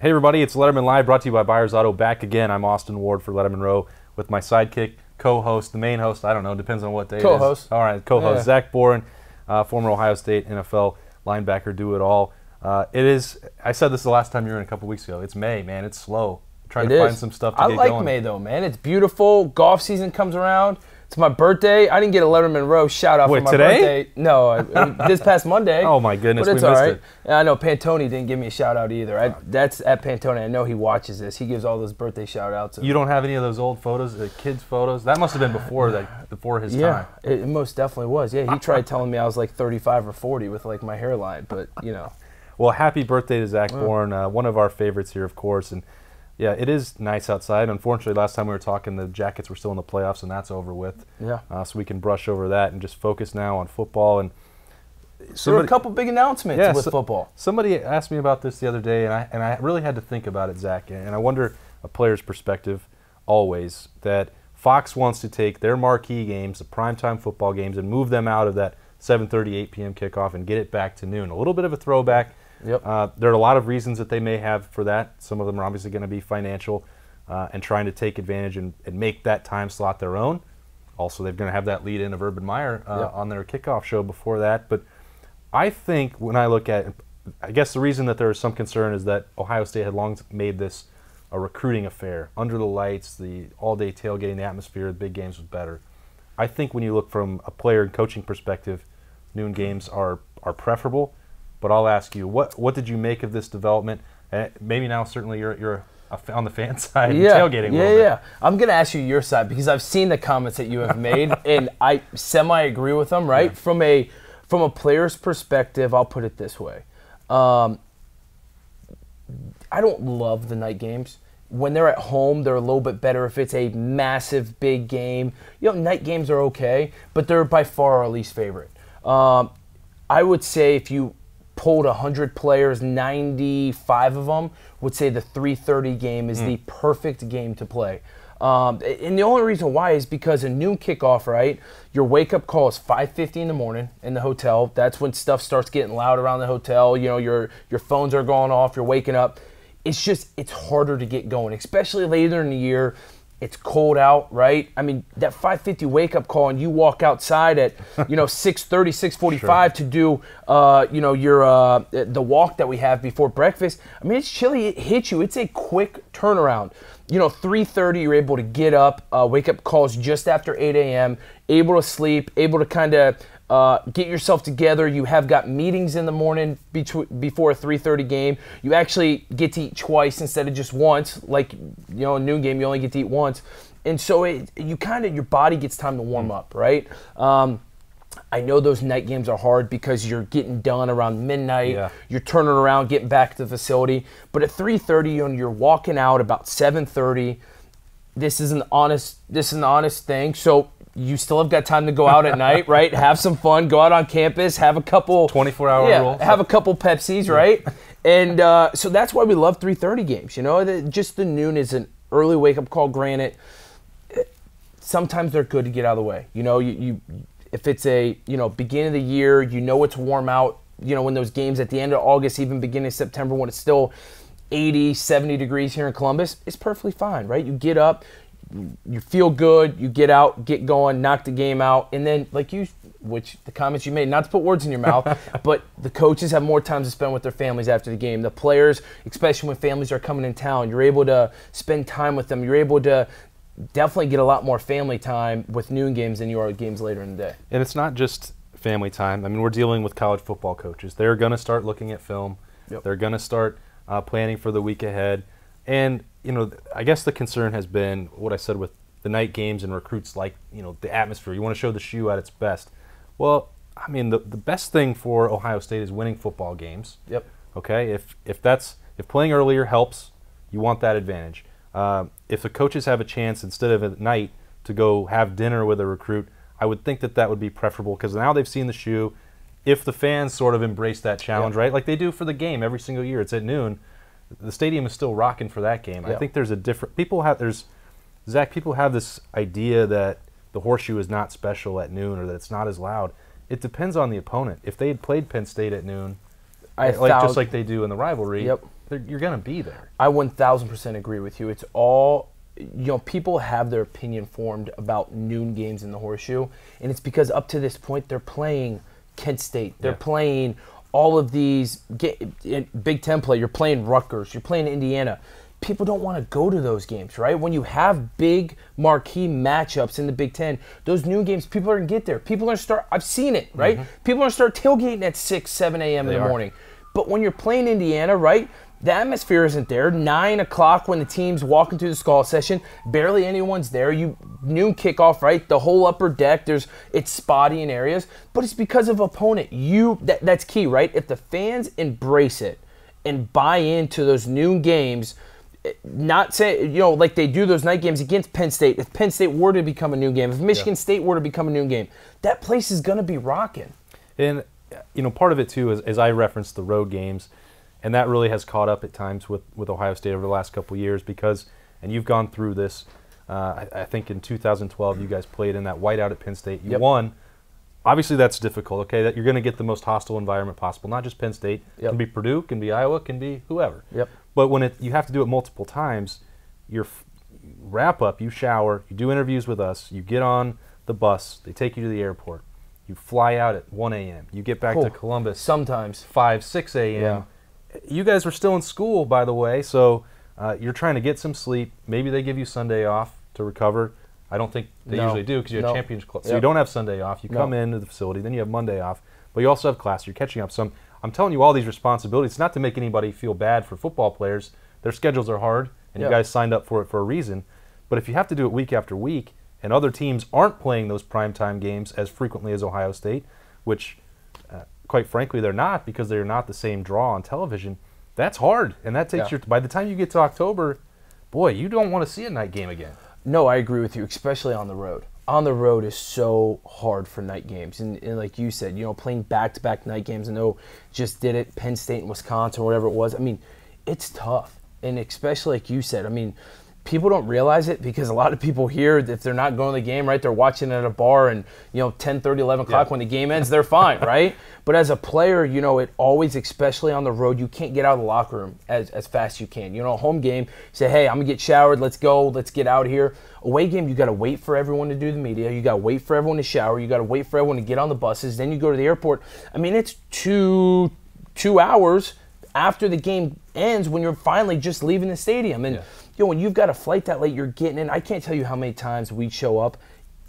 Hey everybody, it's Lettermen Live, brought to you by Byers Auto. Back again, I'm Austin Ward for Lettermen Row with my sidekick, co-host, the main host, I don't know, depends on what day co-host. it is. All right, co-host, Zach Boren, former Ohio State NFL linebacker, do it all. I said this the last time you were in a couple weeks ago, it's May, man, it's slow. I'm trying to find some stuff to get going. I like May though, man. It's beautiful. Golf season comes around. It's my birthday. I didn't get a Lettermen Row shout out for my birthday. No, this past Monday. Oh my goodness, but it's we missed all right. it. And I know Pantone didn't give me a shout out either. That's at Pantone. I know he watches this. He gives all those birthday shout outs. You don't have any of those old photos, the kids' photos? That must have been before his time. Yeah, it most definitely was. Yeah, he tried telling me I was like 35 or 40 with like my hairline, but you know. Well, happy birthday to Zach Boren, one of our favorites here, of course. And yeah, it is nice outside. Unfortunately, last time we were talking, the Jackets were still in the playoffs, and that's over with. Yeah. So we can brush over that and just focus now on football. And there were a couple big announcements with football. Somebody asked me about this the other day, and I really had to think about it, Zach. And I wonder a player's perspective always that Fox wants to take their marquee games, the primetime football games, and move them out of that 7:30, 8 p.m. kickoff and get it back to noon. A little bit of a throwback. Yep. There are a lot of reasons that they may have for that. Some of them are obviously going to be financial and trying to take advantage and make that time slot their own. Also, they're going to have that lead-in of Urban Meyer on their kickoff show before that. But I think when I look at it, I guess the reason that there is some concern is that Ohio State had long made this a recruiting affair. Under the lights, the all-day tailgating, the atmosphere, the big games was better. I think when you look from a player and coaching perspective, noon games are preferable. But I'll ask you, what did you make of this development? Maybe now, certainly, you're on the fan side, tailgating a little bit. I'm going to ask you your side because I've seen the comments that you have made, and I semi-agree with them, right? Yeah. From a player's perspective, I'll put it this way. I don't love the night games. When they're at home, they're a little bit better if it's a massive, big game. You know, night games are okay, but they're by far our least favorite. I would say if you pulled 100 players, 95 of them would say the 3:30 game is the perfect game to play. And the only reason why is because a noon kickoff, right? Your wake-up call is 5:50 in the morning in the hotel. That's when stuff starts getting loud around the hotel. You know, your phones are going off. You're waking up. It's harder to get going, especially later in the year. It's cold out, right? I mean, that 5:50 wake-up call, and you walk outside at 6:30, 6:45 to do your the walk that we have before breakfast. I mean, it's chilly. It hits you. It's a quick turnaround. 3:30, you're able to get up. Wake-up calls just after 8 a.m. Able to sleep. Able to kind of get yourself together. You have got meetings in the morning before a 3:30 game. You actually get to eat twice instead of just once. Like, a noon game, you only get to eat once. And so your body gets time to warm up, right? I know those night games are hard because you're getting done around midnight. Yeah. You're turning around, getting back to the facility. But at 3:30, you're walking out about 7:30. This is an honest thing. So you still have got time to go out at night, right? Have some fun, go out on campus, have a couple 24-hour rule. Have a couple Pepsis, right? And so that's why we love 3:30 games. Just the noon is an early wake-up call. Granted, sometimes they're good to get out of the way. If it's a beginning of the year, it's warm out. When those games at the end of August, even beginning of September, when it's still 80, 70 degrees here in Columbus, it's perfectly fine, right? You get up. You feel good, you get out, get going, knock the game out, and then which the comments you made, not to put words in your mouth, but the coaches have more time to spend with their families after the game. The players, especially when families are coming in town, you're able to spend time with them. You're able to definitely get a lot more family time with noon games than you are with games later in the day. And it's not just family time. I mean, we're dealing with college football coaches. They're going to start looking at film. Yep. They're going to start planning for the week ahead. And I guess the concern has been what I said with the night games and recruits, like, the atmosphere. You want to show the shoe at its best. Well, I mean, the best thing for Ohio State is winning football games. Yep. Okay? If playing earlier helps, you want that advantage. If the coaches have a chance instead of at night to go have dinner with a recruit, I would think that would be preferable because now they've seen the shoe. If the fans sort of embrace that challenge, right, like they do for the game every single year, it's at noon. The stadium is still rocking for that game. Yeah. I think there's a different people have this idea that the horseshoe is not special at noon or that it's not as loud. It depends on the opponent. If they had played Penn State at noon, just like they do in the rivalry, you're going to be there. I 1,000% agree with you. It's all, people have their opinion formed about noon games in the Horseshoe, and it's because up to this point they're playing Kent State. They're playing all of these Big Ten play. You're playing Rutgers. You're playing Indiana. People don't want to go to those games, right? When you have big marquee matchups in the Big Ten, those noon games, people are going to get there. People are going to start, I've seen it, right? People are going to start tailgating at 6, 7 a.m. in the morning. But when you're playing Indiana, right, the atmosphere isn't there. 9 o'clock when the team's walking through the skull session, barely anyone's there. Noon kickoff, right? The whole upper deck, it's spotty in areas, but it's because of opponent. That's key, right? If the fans embrace it and buy into those noon games, not say, like they do those night games against Penn State. If Penn State were to become a noon game, if Michigan State were to become a noon game, that place is going to be rocking. And, part of it, too, is I referenced the road games, and that really has caught up at times with Ohio State over the last couple of years because, and you've gone through this, I think in 2012 you guys played in that whiteout at Penn State. You won. Obviously that's difficult, okay? That you're going to get the most hostile environment possible, not just Penn State. It can be Purdue, can be Iowa, can be whoever. But when you have to do it multiple times, you wrap up, you shower, you do interviews with us, you get on the bus, they take you to the airport, you fly out at 1 a.m., you get back to Columbus sometimes 5, 6 a.m. You guys are still in school, by the way, so you're trying to get some sleep. Maybe they give you Sunday off to recover. I don't think they usually do because you have Champions Club. So you don't have Sunday off. You come into the facility, then you have Monday off, but you also have class. You're catching up. So I'm telling you all these responsibilities. It's not to make anybody feel bad for football players. Their schedules are hard, and you guys signed up for it for a reason. But if you have to do it week after week, and other teams aren't playing those primetime games as frequently as Ohio State, which, quite frankly, they're not because they're not the same draw on television, that's hard. And that takes by the time you get to October, boy, you don't want to see a night game again. No, I agree with you, especially on the road. On the road is so hard for night games. And like you said, playing back-to-back night games. I know just did it, Penn State and Wisconsin or whatever it was. I mean, it's tough. And especially like you said, I mean, people don't realize it because a lot of people here, if they're not going to the game, right, they're watching at a bar and, 10:30, 11 o'clock when the game ends, they're fine, right? But as a player, it always, especially on the road, you can't get out of the locker room as fast as you can. Home game, say, hey, I'm going to get showered, let's go, let's get out here. Away game, you got to wait for everyone to do the media. You got to wait for everyone to shower. You got to wait for everyone to get on the buses. Then you go to the airport. I mean, it's two hours after the game ends when you're finally just leaving the stadium. And when you've got a flight that late, you're getting in. I can't tell you how many times we show up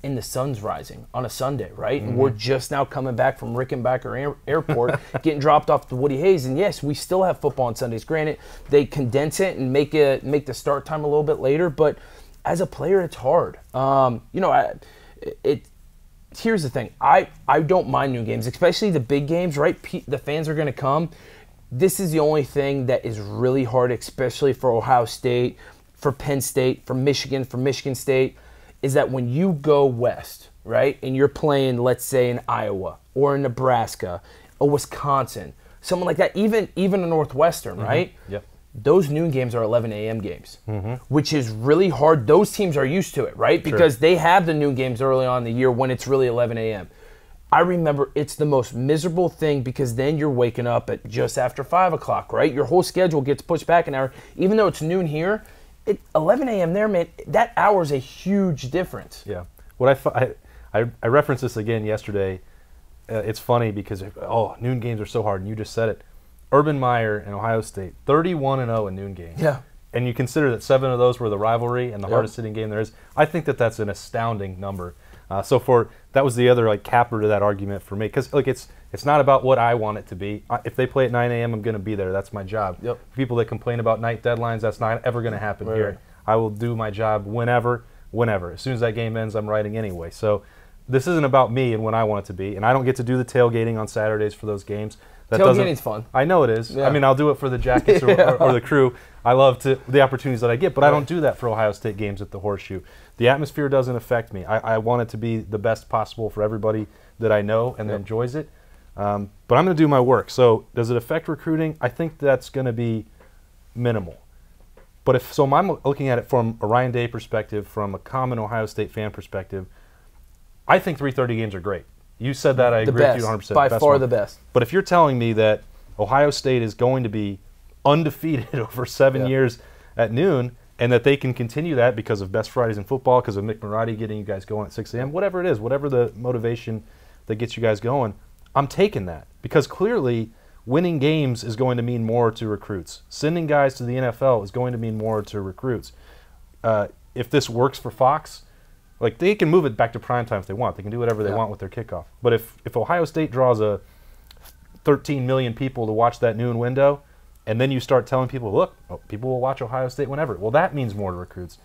and the sun's rising on a Sunday, right? And we're just now coming back from Rickenbacker Airport, getting dropped off to Woody Hayes. And yes, we still have football on Sundays. Granted, they condense it and make the start time a little bit later, but as a player, it's hard. Here's the thing. I don't mind noon games, especially the big games, right? The fans are going to come. This is the only thing that is really hard, especially for Ohio State, for Penn State, for Michigan State, is that when you go west, right, and you're playing, let's say, in Iowa or in Nebraska or Wisconsin, someone like that, even a Northwestern, right? Yep. Those noon games are 11 a.m. games, which is really hard. Those teams are used to it, right? Because they have the noon games early on in the year when it's really 11 a.m. I remember it's the most miserable thing because then you're waking up at just after 5 o'clock, right? Your whole schedule gets pushed back an hour. Even though it's noon here, 11 a.m. there, man, that hour is a huge difference. Yeah. I referenced this again yesterday. It's funny because, noon games are so hard, and you just said it. Urban Meyer and Ohio State, 31-0 in noon games. Yeah. And you consider that 7 of those were the rivalry and the hardest hitting game there is. I think that's an astounding number. That was the other capper to that argument for me because it's not about what I want it to be. If they play at 9 a.m., I'm going to be there. That's my job. People that complain about night deadlines, that's not ever going to happen here. I will do my job whenever. As soon as that game ends, I'm writing anyway. So this isn't about me and when I want it to be. And I don't get to do the tailgating on Saturdays for those games. Tailgating's fun. I know it is. Yeah. I mean, I'll do it for the Jackets or the Crew. I love the opportunities that I get, but I don't do that for Ohio State games at the Horseshoe. The atmosphere doesn't affect me. I want it to be the best possible for everybody that I know and that enjoys it. But I'm going to do my work. So does it affect recruiting? I think that's going to be minimal. But I'm looking at it from a Ryan Day perspective, from a common Ohio State fan perspective, I think 3:30 games are great. You said that. I agree with you 100%. By far the best. But if you're telling me that Ohio State is going to be undefeated over 7 years at noon, and that they can continue that because of Best Fridays in football, because of Mick Marotti getting you guys going at 6 a.m., whatever it is, whatever the motivation that gets you guys going, I'm taking that, because clearly winning games is going to mean more to recruits. Sending guys to the NFL is going to mean more to recruits. If this works for Fox, like, they can move it back to primetime if they want. They can do whatever they want with their kickoff. But if Ohio State draws 13 million people to watch that noon window, and then you start telling people, look, people will watch Ohio State whenever. Well, that means more to recruits.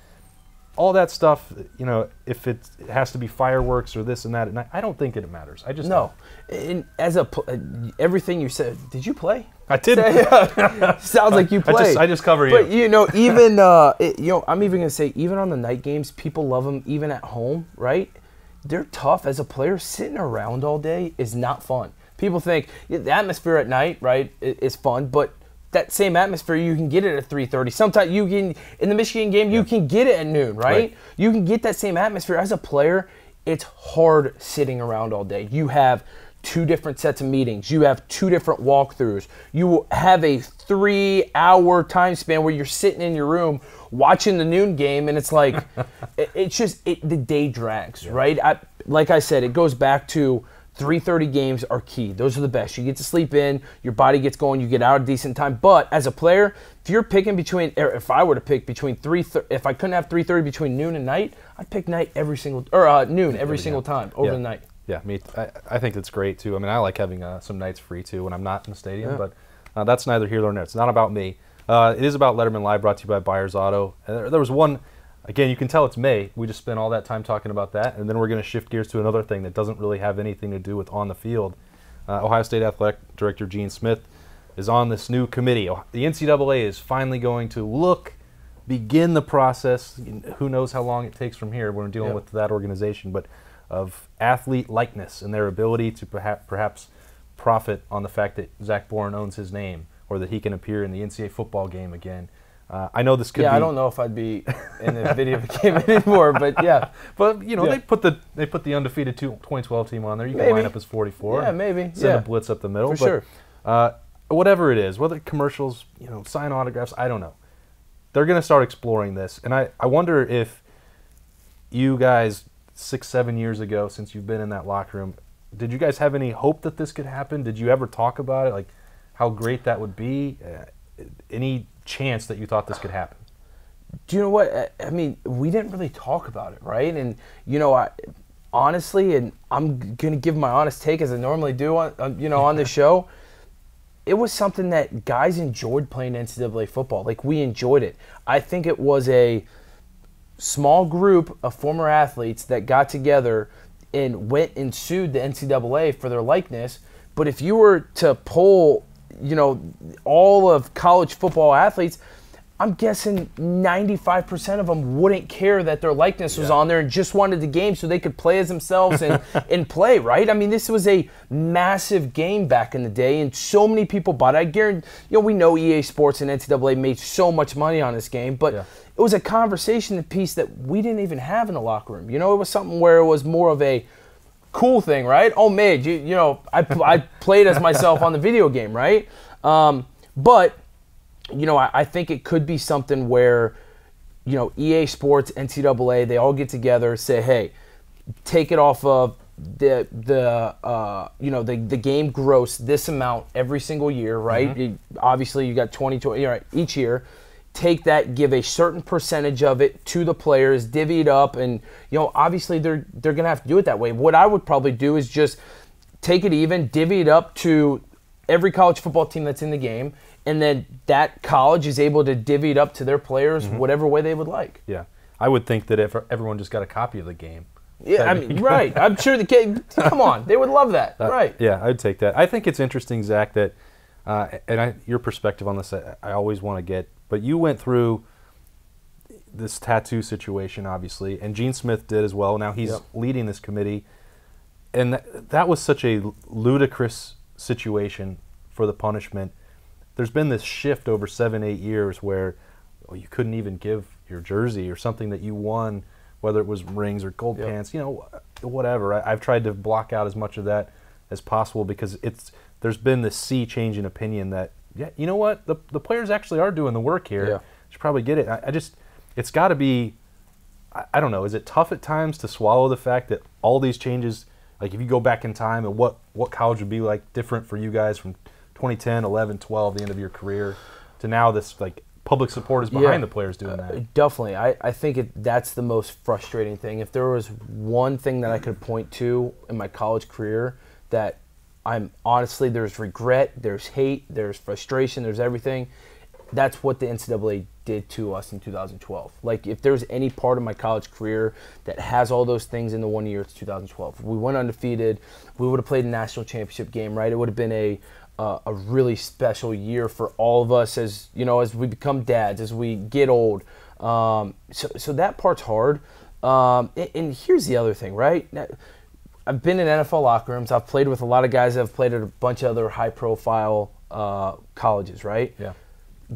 All that stuff, you know, if it has to be fireworks or this and that at night, I don't think it matters. I just no. And as everything you said, did you play? I did. Sounds like you played. I just cover you. But you know, even I'm even gonna say, even on the night games, people love them. Even at home, right? They're tough. As a player, sitting around all day is not fun. People think the atmosphere at night, right, is fun, but that same atmosphere, you can get it at 3:30. Sometimes you can, in the Michigan game, you can get it at noon, right? You can get that same atmosphere. As a player, it's hard sitting around all day. You have 2 different sets of meetings. You have 2 different walkthroughs. You have a 3-hour time span where you're sitting in your room watching the noon game, and it's like, it's just, the day drags, right? Like I said, it goes back to 3:30 games are key. Those are the best. You get to sleep in, your body gets going, you get out at a decent time. But as a player, if you're picking between, or if I were to pick between if I couldn't have 3:30 between noon and night, I'd pick night every single, or noon every single time over the night. Yeah, I think that's great too. I mean, I like having some nights free too when I'm not in the stadium, but that's neither here nor there. It's not about me. It is about Lettermen Live, brought to you by Byers Auto. There was one. Again, you can tell it's May. We just spent all that time talking about that, and then we're going to shift gears to another thing that doesn't really have anything to do with on the field. Ohio State Athletic Director Gene Smith is on this new committee. The NCAA is finally going to begin the process. Who knows how long it takes from here. We're dealing with that organization, but of athlete likeness and their ability to perhaps profit on the fact that Zach Boren owns his name, or that he can appear in the NCAA football game again. I know this could be... I don't know if I'd be in the video game anymore, but yeah. But, you know, they put the undefeated 2012 team on there. You can line up as 44. Yeah, maybe. Send a blitz up the middle. For sure. Whatever it is, whether commercials, you know, sign autographs, I don't know. They're going to start exploring this. And I wonder if you guys, 6-7 years ago, since you've been in that locker room, did you guys have any hope that this could happen? Did you ever talk about it? Like, how great that would be? Any chance that you thought this could happen? Do you know what? I mean, we didn't really talk about it, right? And, you know, honestly, and I'm going to give my honest take as I normally do on this show, it was something that guys enjoyed playing NCAA football. Like, we enjoyed it. I think it was a small group of former athletes that got together and went and sued the NCAA for their likeness. But if you were to poll, you know, all of college football athletes, I'm guessing 95% of them wouldn't care that their likeness was on there and just wanted the game so they could play as themselves and play, right? I mean, this was a massive game back in the day, and so many people bought it. I guarantee, you know, we know EA Sports and NCAA made so much money on this game, but it was a conversation piece that we didn't even have in the locker room. You know, it was something where it was more of a cool thing, right? Oh, Midge, you know, I played as myself on the video game, right? But, you know, I think it could be something where, you know, EA Sports, NCAA, they all get together, say, hey, take it off of the game gross this amount every single year, right? Obviously, you got 20, right, each year. Take that, give a certain percentage of it to the players, divvy it up, and, you know, obviously they're going to have to do it that way. What I would probably do is just take it even, divvy it up to every college football team that's in the game, and then that college is able to divvy it up to their players whatever way they would like. Yeah. I would think that if everyone just got a copy of the game. Yeah, I mean, right. I'm sure the kid, come on, they would love that. Right. Yeah, I'd take that. I think it's interesting, Zach, that, your perspective on this, I always want to get, but you went through this tattoo situation, obviously, and Gene Smith did as well. Now he's leading this committee, and that was such a ludicrous situation for the punishment. There's been this shift over 7-8 years where you couldn't even give your jersey or something that you won, whether it was rings or gold pants, you know, whatever. I've tried to block out as much of that as possible because there's been this sea change in opinion that yeah, you know what? The players actually are doing the work here. Yeah. Should probably get it. It's got to be, I don't know, is it tough at times to swallow the fact that all these changes, like if you go back in time and what college would be like different for you guys from 2010, 11, 12, the end of your career, to now this like public support is behind the players doing that. Definitely. I think that's the most frustrating thing. If there was one thing that I could point to in my college career that there's regret, there's hate, there's frustration, there's everything, that's what the NCAA did to us in 2012. Like, if there's any part of my college career that has all those things in the 1 year, it's 2012. We went undefeated. We would have played a national championship game, right? It would have been a really special year for all of us as we become dads, as we get old. So that part's hard. And here's the other thing, right? I've been in NFL locker rooms. I've played with a lot of guys that have played at a bunch of other high-profile colleges, right? Yeah.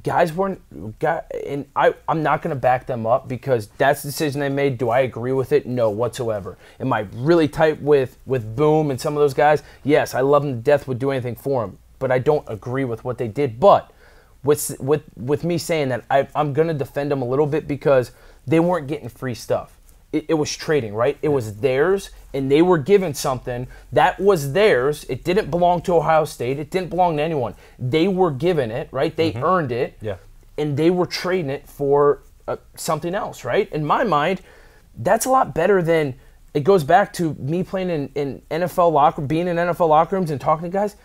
And I'm not going to back them up because that's the decision they made. Do I agree with it? No, whatsoever. Am I really tight with Boom and some of those guys? Yes, I love them to death, would do anything for them, but I don't agree with what they did. But with me saying that, I'm going to defend them a little bit because they weren't getting free stuff. It was trading, right? It was theirs, and they were given something that was theirs. It didn't belong to Ohio State. It didn't belong to anyone. They were given it, right? They earned it, and they were trading it for something else, right? In my mind, that's a lot better than – it goes back to me playing in NFL being in NFL locker rooms and talking to guys.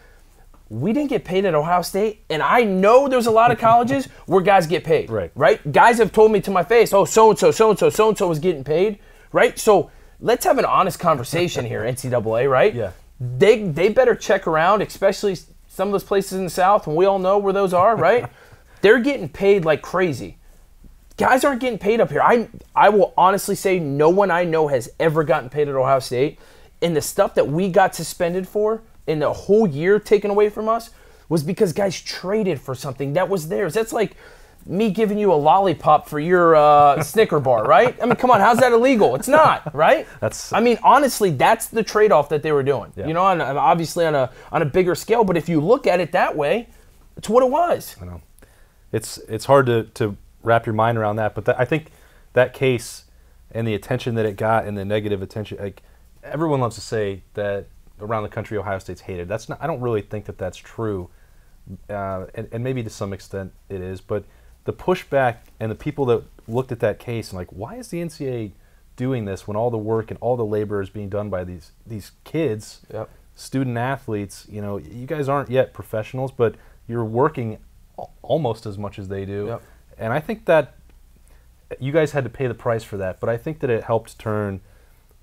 We didn't get paid at Ohio State, and I know there's a lot of colleges where guys get paid, right? Guys have told me to my face, oh, so-and-so was getting paid, right? So let's have an honest conversation here, NCAA, right? Yeah. They better check around, especially some of those places in the South, and we all know where those are, right? They're getting paid like crazy. Guys aren't getting paid up here. I will honestly say no one I know has ever gotten paid at Ohio State, and the stuff that we got suspended for in the whole year taken away from us was because guys traded for something that was theirs. That's like me giving you a lollipop for your Snicker bar, right? I mean, come on, how's that illegal? It's not, right? Honestly, that's the trade-off that they were doing. Yeah. Obviously on a bigger scale, but if you look at it that way, it's what it was. I know. It's hard to wrap your mind around that, but I think that case and the attention that it got and the negative attention, like everyone loves to say that around the country, Ohio State's hated. I don't really think that that's true, and maybe to some extent it is. But the pushback and the people that looked at that case and like, why is the NCAA doing this when all the work and all the labor is being done by these kids, student athletes? You guys aren't yet professionals, but you're working almost as much as they do, and I think that you guys had to pay the price for that. But I think that it helped turn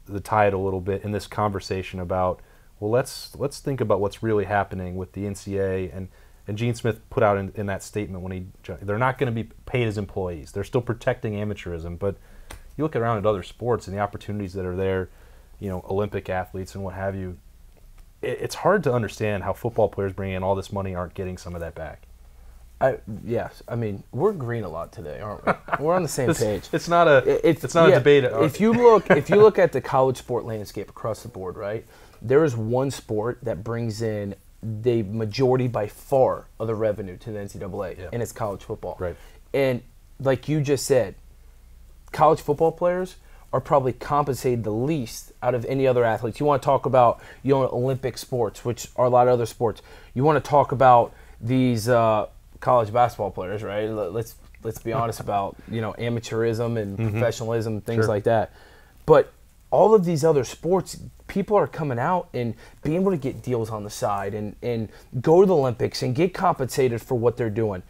the tide a little bit in this conversation about, well, let's think about what's really happening with the NCAA. And Gene Smith put out in that statement when they're not going to be paid as employees. They're still protecting amateurism. But you look around at other sports and the opportunities that are there, Olympic athletes and what have you, it's hard to understand how football players bringing in all this money aren't getting some of that back. Yes, I mean, we're green a lot today, aren't we? We're on the same page. It's not a debate. If you look at the college sport landscape across the board, right? There is one sport that brings in the majority by far of the revenue to the NCAA, and it's college football. Right. And like you just said, college football players are probably compensated the least out of any other athletes. You want to talk about Olympic sports, which are a lot of other sports. You want to talk about these college basketball players, right? Let's be honest about amateurism and professionalism, things like that. But all of these other sports, people are coming out and being able to get deals on the side and go to the Olympics and get compensated for what they're doing.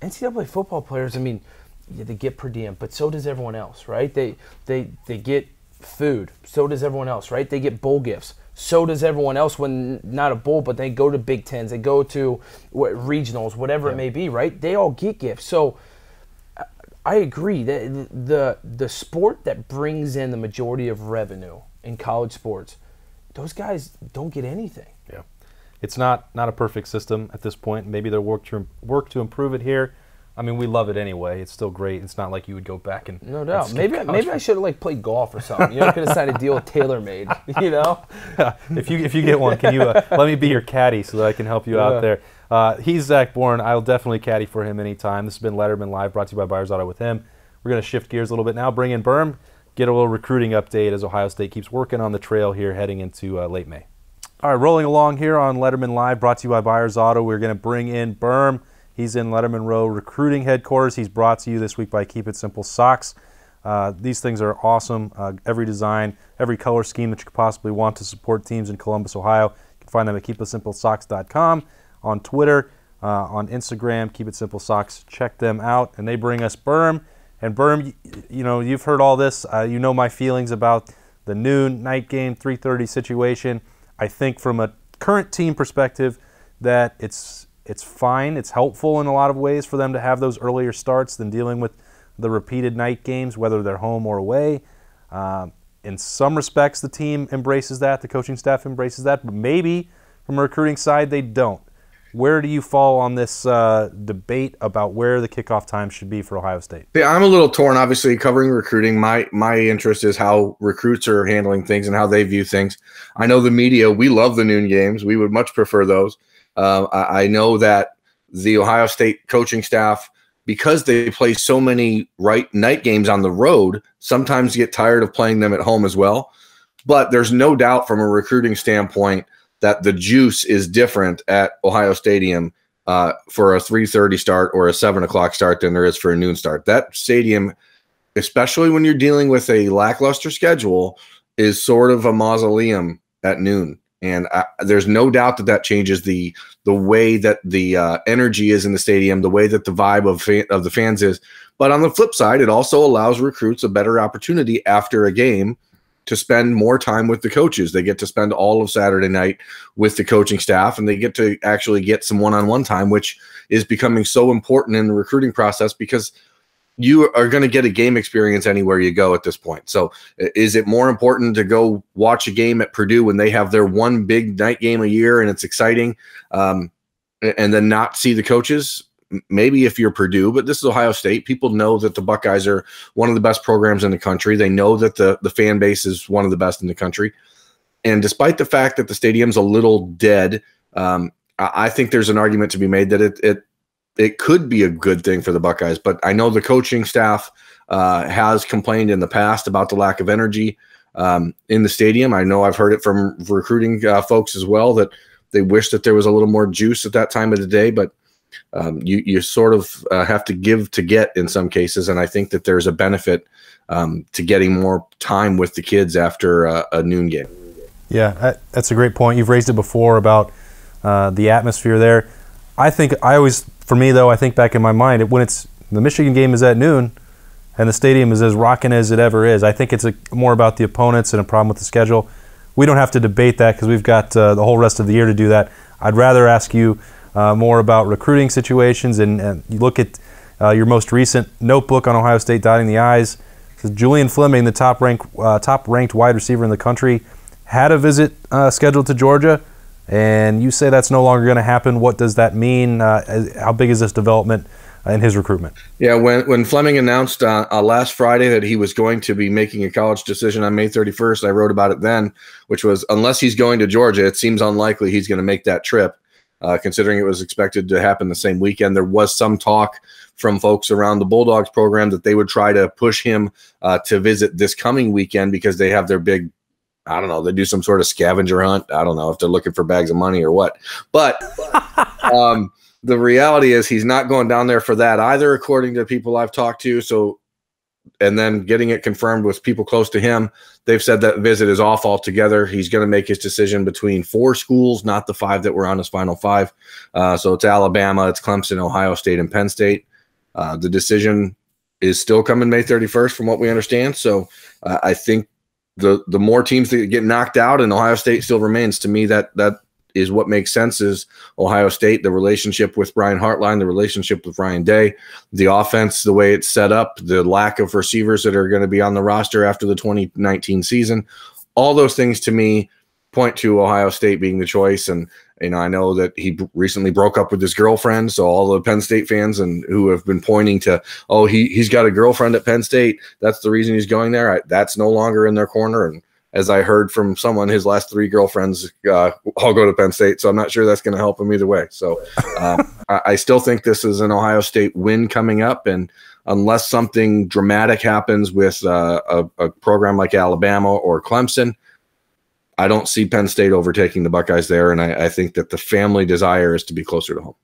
NCAA football players, I mean, they get per diem, but so does everyone else, right? They get food. So does everyone else, right? They get bowl gifts. So does everyone else when not a bowl, but they go to Big Tens, they go to regionals, whatever it may be, right? They all get gifts. So I agree that the sport that brings in the majority of revenue in college sports, those guys don't get anything. Yeah, it's not a perfect system at this point. Maybe they'll work to improve it here. I mean, we love it anyway. It's still great. It's not like you would go back and no doubt. Maybe I should have played golf or something. Could have signed a deal with TaylorMade. If you get one, can you let me be your caddy so that I can help you out there? He's Zach Boren. I'll definitely caddy for him anytime. This has been Lettermen Live, brought to you by Byers Auto with him. We're going to shift gears a little bit now, bring in Birm, get a little recruiting update as Ohio State keeps working on the trail here heading into late May. All right, rolling along here on Lettermen Live, brought to you by Byers Auto. We're going to bring in Birm. He's in Lettermen Row recruiting headquarters. He's brought to you this week by Keep It Simple Socks. These things are awesome. Every design, every color scheme that you could possibly want to support teams in Columbus, Ohio. You can find them at keepitsimplesocks.com, on Twitter, on Instagram, Keep It Simple Socks. Check them out. And they bring us Birm. And Birm, you know, you've heard all this. You know my feelings about the noon night game, 3:30 situation. I think from a current team perspective that it's fine. It's helpful in a lot of ways for them to have those earlier starts than dealing with the repeated night games, whether they're home or away. In some respects, the team embraces that. The coaching staff embraces that. But maybe from a recruiting side, they don't. Where do you fall on this debate about where the kickoff time should be for Ohio State? Yeah, I'm a little torn. Obviously, covering recruiting, my interest is how recruits are handling things and how they view things. I know the media, we love the noon games. We would much prefer those. I know that the Ohio State coaching staff, because they play so many night games on the road, sometimes get tired of playing them at home as well. But there's no doubt from a recruiting standpoint that the juice is different at Ohio Stadium for a 3:30 start or a 7 o'clock start than there is for a noon start. That stadium, especially when you're dealing with a lackluster schedule, is sort of a mausoleum at noon. And there's no doubt that that changes the way that the energy is in the stadium, the way that the vibe of the fans is. But on the flip side, it also allows recruits a better opportunity after a game to spend more time with the coaches. They get to spend all of Saturday night with the coaching staff, and they get to actually get some one-on-one time, which is becoming so important in the recruiting process because you are going to get a game experience anywhere you go at this point. So is it more important to go watch a game at Purdue when they have their one big night game a year and it's exciting, and then not see the coaches? Maybe if you're Purdue, but this is Ohio State. People know that the Buckeyes are one of the best programs in the country. They know that the fan base is one of the best in the country. And despite the fact that the stadium's a little dead, I think there's an argument to be made that it could be a good thing for the Buckeyes. But I know the coaching staff has complained in the past about the lack of energy in the stadium. I know I've heard it from recruiting folks as well that they wish that there was a little more juice at that time of the day, but you sort of have to give to get in some cases, and I think that there's a benefit to getting more time with the kids after a noon game. Yeah, that's a great point. You've raised it before about the atmosphere there. For me though, I think back in my mind, when the Michigan game is at noon and the stadium is as rocking as it ever is, I think it's more about the opponents and a problem with the schedule. We don't have to debate that because we've got the whole rest of the year to do that. I'd rather ask you more about recruiting situations, and you look at your most recent notebook on Ohio State dotting the I's. So Julian Fleming, the top-ranked wide receiver in the country, had a visit scheduled to Georgia, and you say that's no longer going to happen. What does that mean? How big is this development in his recruitment? Yeah, when Fleming announced last Friday that he was going to be making a college decision on May 31st, I wrote about it then, which was unless he's going to Georgia, it seems unlikely he's going to make that trip. Considering it was expected to happen the same weekend. There was some talk from folks around the Bulldogs program that they would try to push him to visit this coming weekend because they have their big, I don't know, they do some sort of scavenger hunt. I don't know if they're looking for bags of money or what. But the reality is he's not going down there for that either, according to people I've talked to. So, and then getting it confirmed with people close to him, they've said that visit is off altogether. He's going to make his decision between 4 schools, not the 5 that were on his final 5. So it's Alabama, it's Clemson, Ohio State, and Penn State. The decision is still coming May 31st from what we understand. So I think the more teams that get knocked out and Ohio State still remains, to me, that is what makes sense is Ohio State, the relationship with Brian Hartline, the relationship with Ryan Day, the offense, the way it's set up, the lack of receivers that are going to be on the roster after the 2019 season. All those things to me point to Ohio State being the choice. And I know that he recently broke up with his girlfriend. So all the Penn State fans and who have been pointing to, oh, he's got a girlfriend at Penn State, that's the reason he's going there. That's no longer in their corner. And as I heard from someone, his last 3 girlfriends all go to Penn State, so I'm not sure that's going to help him either way. So I still think this is an Ohio State win coming up, and unless something dramatic happens with a program like Alabama or Clemson, I don't see Penn State overtaking the Buckeyes there, and I think that the family desire is to be closer to home.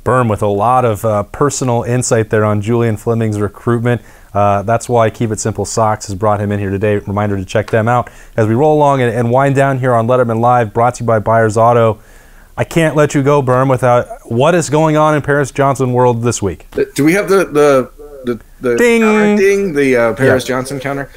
Birm with a lot of personal insight there on Julian Fleming's recruitment. That's why Keep It Simple Socks has brought him in here today. Reminder to check them out as we roll along and wind down here on Lettermen Live, brought to you by Byers Auto. I can't let you go, Birm, without what is going on in Paris Johnson world this week. Do we have the ding, the Paris Johnson counter?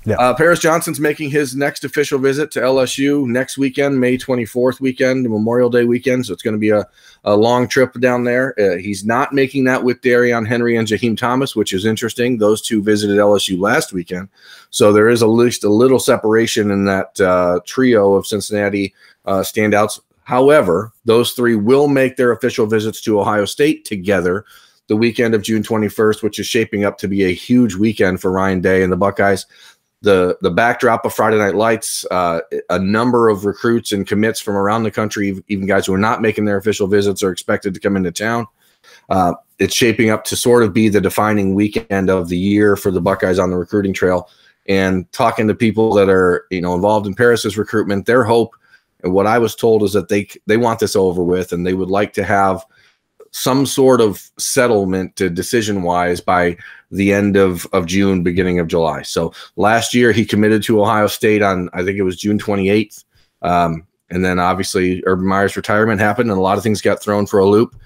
Yeah. Paris Johnson's making his next official visit to LSU next weekend, May 24th weekend, Memorial Day weekend. So it's going to be a long trip down there. He's not making that with Darion Henry and Jaheim Thomas, which is interesting. Those two visited LSU last weekend. So there is at least a little separation in that trio of Cincinnati standouts. However, those 3 will make their official visits to Ohio State together the weekend of June 21st, which is shaping up to be a huge weekend for Ryan Day and the Buckeyes. The backdrop of Friday Night Lights, a number of recruits and commits from around the country, even guys who are not making their official visits, are expected to come into town. It's shaping up to sort of be the defining weekend of the year for the Buckeyes on the recruiting trail. And talking to people that are involved in Paris's recruitment, their hope and what I was told is that they want this over with, and they would like to have some sort of settlement to decision-wise by the end of June, beginning of July. So last year he committed to Ohio State on, I think it was June 28th. And then obviously Urban Meyer's retirement happened and a lot of things got thrown for a loop.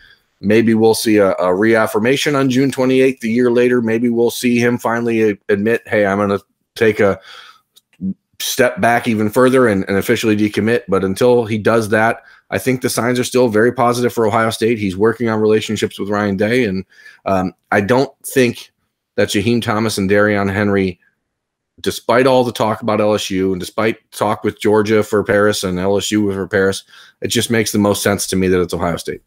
Maybe we'll see a reaffirmation on June 28th. A year later, maybe we'll see him finally admit, hey, I'm going to take a step back even further and officially decommit. But until he does that, I think the signs are still very positive for Ohio State. He's working on relationships with Ryan Day, and I don't think that Jaheim Thomas and Darion Henry, despite all the talk about LSU and despite talk with Georgia for Paris and LSU for Paris, it just makes the most sense to me that it's Ohio State.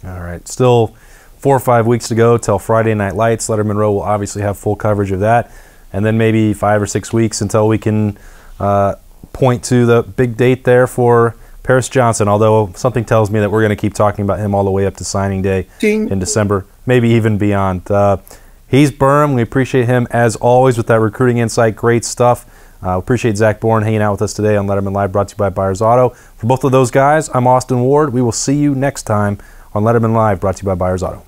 All right, still 4 or 5 weeks to go till Friday Night Lights. Lettermen Row will obviously have full coverage of that, and then maybe 5 or 6 weeks until we can point to the big date there for Paris Johnson, although something tells me that we're going to keep talking about him all the way up to signing day in December, maybe even beyond. He's Birm. We appreciate him, as always, with that recruiting insight. Great stuff. Appreciate Zach Boren hanging out with us today on Lettermen Live, brought to you by Byers Auto. For both of those guys, I'm Austin Ward. We will see you next time on Lettermen Live, brought to you by Byers Auto.